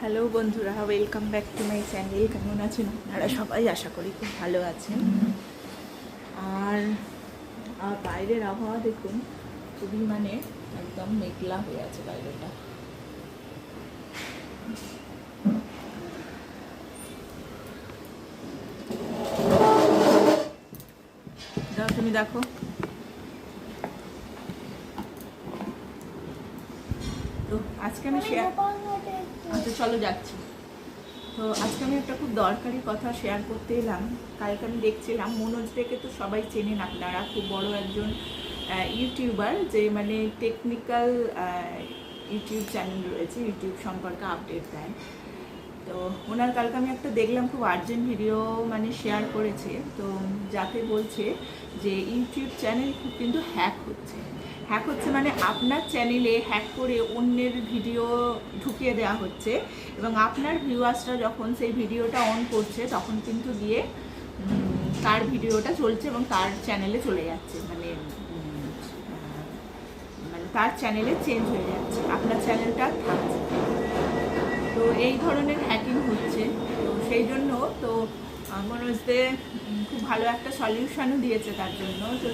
Hello বন্ধুরা, welcome back to my channel. কেমন আছেন আপনারা সবাই? আশা করি খুব ভালো আছেন। আর বাইরের আবহাওয়া দেখুন, খুবই একদম মেঘলা হয়ে আছে বাইরেটা। তুমি দেখো, তো আজকে আমি আচ্ছা চলো যাচ্ছি। তো আজকে আমি একটা খুব দরকারি কথা শেয়ার করতে এলাম। কালকে আমি দেখছিলাম, মনোজকে তো সবাই চেনেন আপনারা, খুব বড় একজন ইউটিউবার, যে টেকনিক্যাল ইউটিউব চ্যানেল রয়েছে, ইউটিউব সম্পর্কে আপডেট দেন। তো ওনার কালকে আমি একটা দেখলাম খুব আর্জেন্ট ভিডিও শেয়ার করেছে, তো যাতে বলছে যে ইউটিউব চ্যানেল খুব কিন্তু হ্যাক হচ্ছে আপনার চ্যানেলে হ্যাক করে অন্যের ভিডিও ঢুকিয়ে দেওয়া হচ্ছে, এবং আপনার ভিউয়ার্সরা যখন সেই ভিডিওটা অন করছে তখন কিন্তু গিয়ে তার ভিডিওটা চলছে এবং তার চ্যানেলে চলে যাচ্ছে, তার চ্যানেলে চেঞ্জ হয়ে যাচ্ছে, আপনার চ্যানেলটা থাকছে। তো এই ধরনের হ্যাকিং হচ্ছে। তো সেই জন্য তো মনোজদের খুব ভালো একটা সলিউশনও দিয়েছে তার জন্য। তো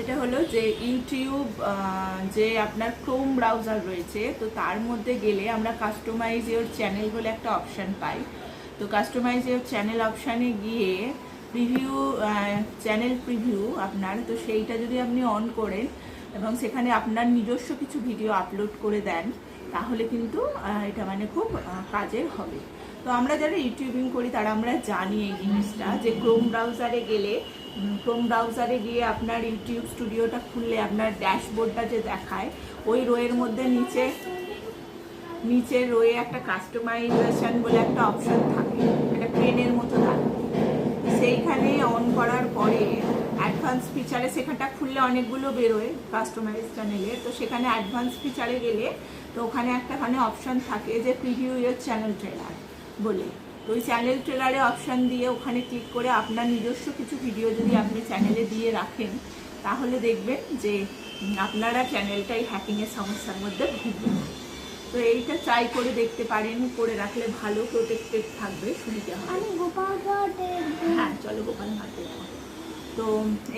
সেটা হলো যে ইউটিউব, যে আপনার ক্রোম ব্রাউজার রয়েছে, তো তার মধ্যে গেলে আমরা কাস্টমাইজ ইওর চ্যানেল বলে একটা অপশান পাই। তো কাস্টমাইজ ইওর চ্যানেল অপশানে গিয়ে প্রিভিউ, চ্যানেল প্রিভিউ আপনার, তো সেইটা যদি আপনি অন করেন এবং সেখানে আপনার নিজস্ব কিছু ভিডিও আপলোড করে দেন, তাহলে কিন্তু এটা খুব কাজের হবে। তো আমরা যারা ইউটিউবিং করি তারা আমরা জানি এই জিনিসটা, যে ক্রোম ব্রাউজারে গিয়ে আপনার ইউটিউব স্টুডিওটা খুললে আপনার ড্যাশবোর্ডটা যে দেখায়, ওই রোয়ের মধ্যে নিচে রোয়ে একটা কাস্টমাইজেশন বলে একটা অপশন থাকে, একটা ট্রেনের মতো থাকে। সেইখানে অন করার পরে অ্যাডভান্স ফিচারে, সেখানটা খুললে অনেকগুলো বেরোয় কাস্টমাইজ চ্যানেলে, তো সেখানে অ্যাডভান্স ফিচারে গেলে তো ওখানে অপশন থাকে যে প্রিভিউ ইওর চ্যানেল ট্রেলার বলে। তো ওই চ্যানেল ট্রেলারে অপশান দিয়ে ওখানে ক্লিক করে আপনার নিজস্ব কিছু ভিডিও যদি আপনি চ্যানেলে দিয়ে রাখেন, তাহলে দেখবেন যে আপনারা চ্যানেলটাই হ্যাকিংয়ের সমস্যার মধ্যে ভুগবেন না। তো এইটা ট্রাই করে দেখতে পারেন, করে রাখলে ভালো, প্রোটেক্টেড থাকবে। শুনতে হবে, হ্যাঁ চলো গোপাল ঘাটে। তো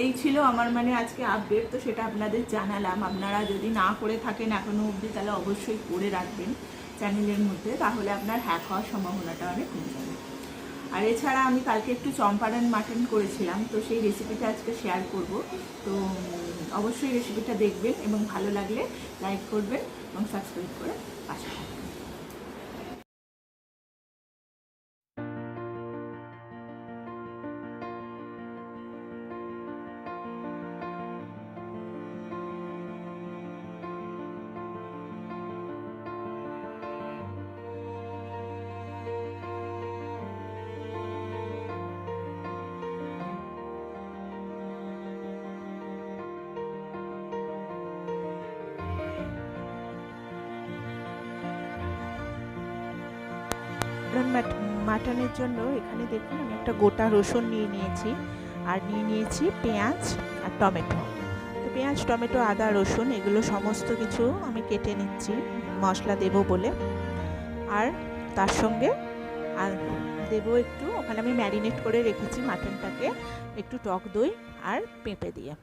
এই ছিল আমার আজকে আপডেট, তো সেটা আপনাদের জানালাম। আপনারা যদি না করে থাকেন এখনও অবধি, তাহলে অবশ্যই করে রাখবেন চ্যানেলের মধ্যে, তাহলে আপনার হ্যাক হওয়ার সম্ভাবনাটা অনেক কমে যাবে। আর এছাড়া আমি কালকে একটু চম্পারন মাটন করেছিলাম, তো সেই রেসিপিটা আজকে শেয়ার করব। তো অবশ্যই রেসিপিটা দেখবেন এবং ভালো লাগলে লাইক করবেন এবং সাবস্ক্রাইব করে পাশে থাকবেন। মাটনের জন্য এখানে দেখুন, আমি একটা গোটা রসুন নিয়ে নিয়েছি, আর নিয়ে নিয়েছি পেঁয়াজ আর টমেটো। তো পেঁয়াজ, টমেটো, আদা, রসুন এগুলো সমস্ত কিছু আমি কেটে নিচ্ছি মশলা দেব বলে। আর তার সঙ্গে আর দেবো একটু, ওখানে আমি ম্যারিনেট করে রেখেছি মাটনটাকে, একটু টক দই আর পেঁপে দিয়ে।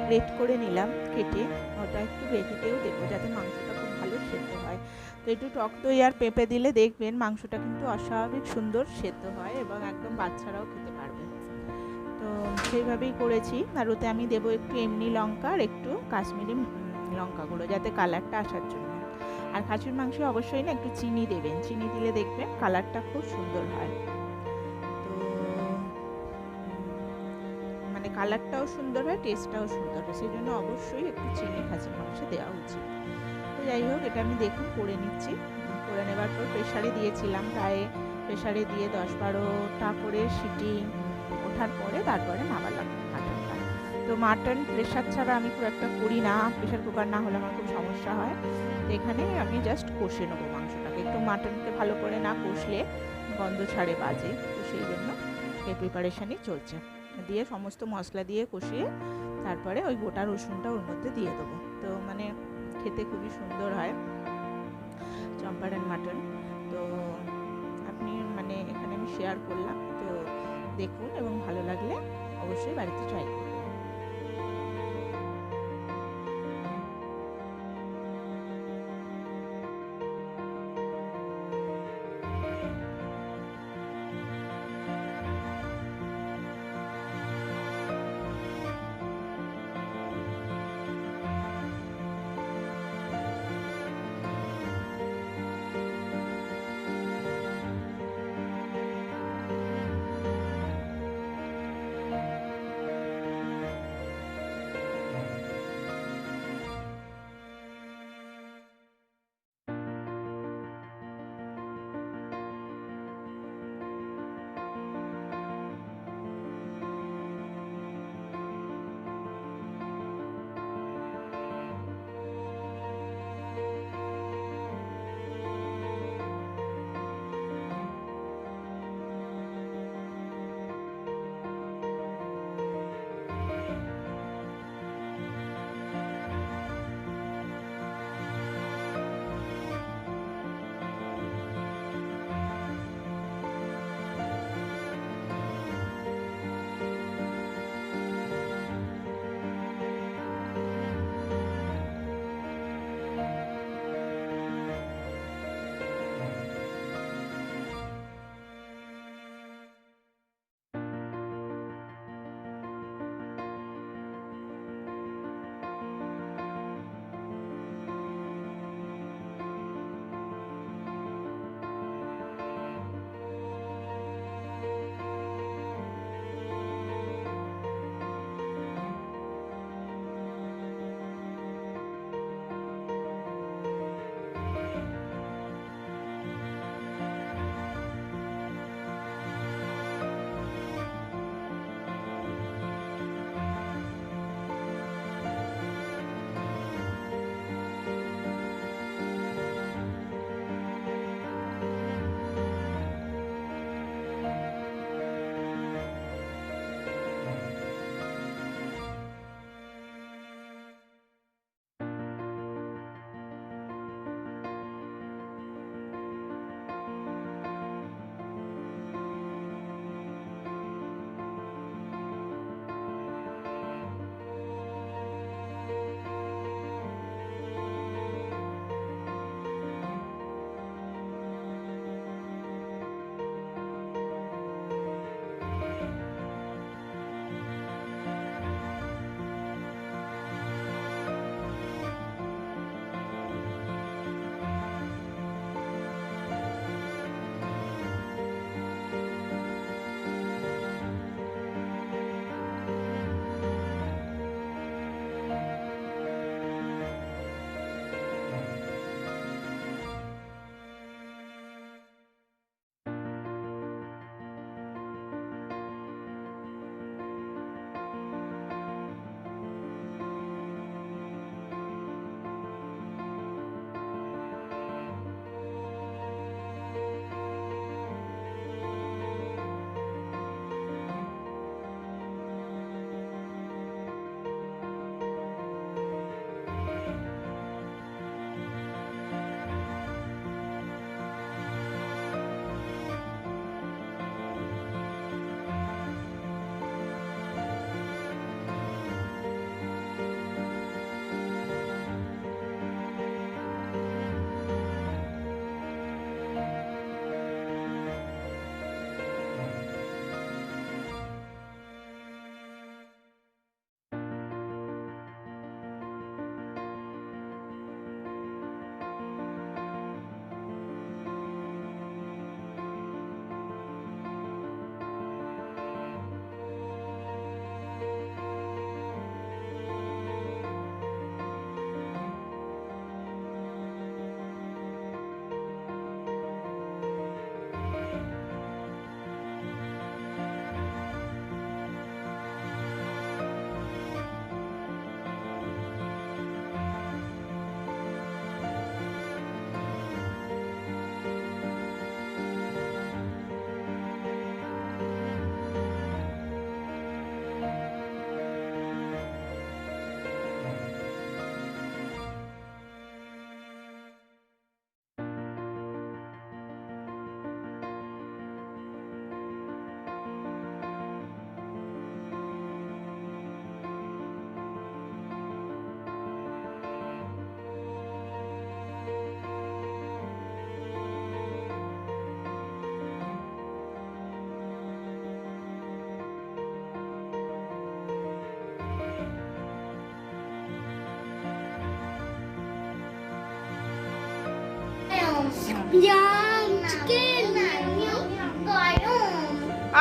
গ্রেট করে নিলাম কেটে, ওটা একটু গ্রেভিতেও দেবো যাতে মাংসটা খুব ভালো সেদ্ধ হয়। তো একটু টক দই আর পেঁপে দিলে দেখবেন মাংসটা কিন্তু অস্বাভাবিক সুন্দর সেদ্ধ হয় এবং একদম বাচ্চারাও খেতে পারবে। তো সেইভাবেই করেছি। আর ওতে আমি দেবো একটু এমনি লঙ্কা আর একটু কাশ্মীরি লঙ্কা গুঁড়ো, যাতে কালারটা আসার জন্য। আর খাসির মাংসে অবশ্যই না একটু চিনি দেবেন, চিনি দিলে দেখবেন কালারটা খুব সুন্দর হয়। তো মানে কালারটাও সুন্দর হয়, টেস্টটাও সুন্দর হয়, সেই জন্য অবশ্যই একটু চিনি খাসির মাংসে দেওয়া উচিত। তো যাই হোক, এটা আমি দেখুন করে নিচ্ছি। করে নেবার পর প্রেশারে দিয়েছিলাম, প্রায় প্রেশারে দিয়ে 10-12টা করে সিটি ওঠার পরে তারপরে নামালাম মাটনটা। তো মাটন প্রেশার ছাড়া আমি খুব একটা করি না, প্রেশার কুকার না হলে আমার খুব সমস্যা হয়। তো এখানে আমি জাস্ট কষে নেবো মাংসটাকে, একটু মাটনকে ভালো করে না কষলে গন্ধ ছাড়ে বাজে, তো সেই জন্য এই প্রিপারেশানই চলছে। দিয়ে সমস্ত মশলা দিয়ে কষিয়ে তারপরে ওই গোটা রসুনটা ওর মধ্যে দিয়ে দেবো। তো মানে খেতে খুবই সুন্দর হয় চম্পারন মাটন। তো আপনি মানে এখানে আমি শেয়ার করলাম, তো দেখুন এবং ভালো লাগলে অবশ্যই বাড়িতে ট্রাই করুন।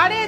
আরে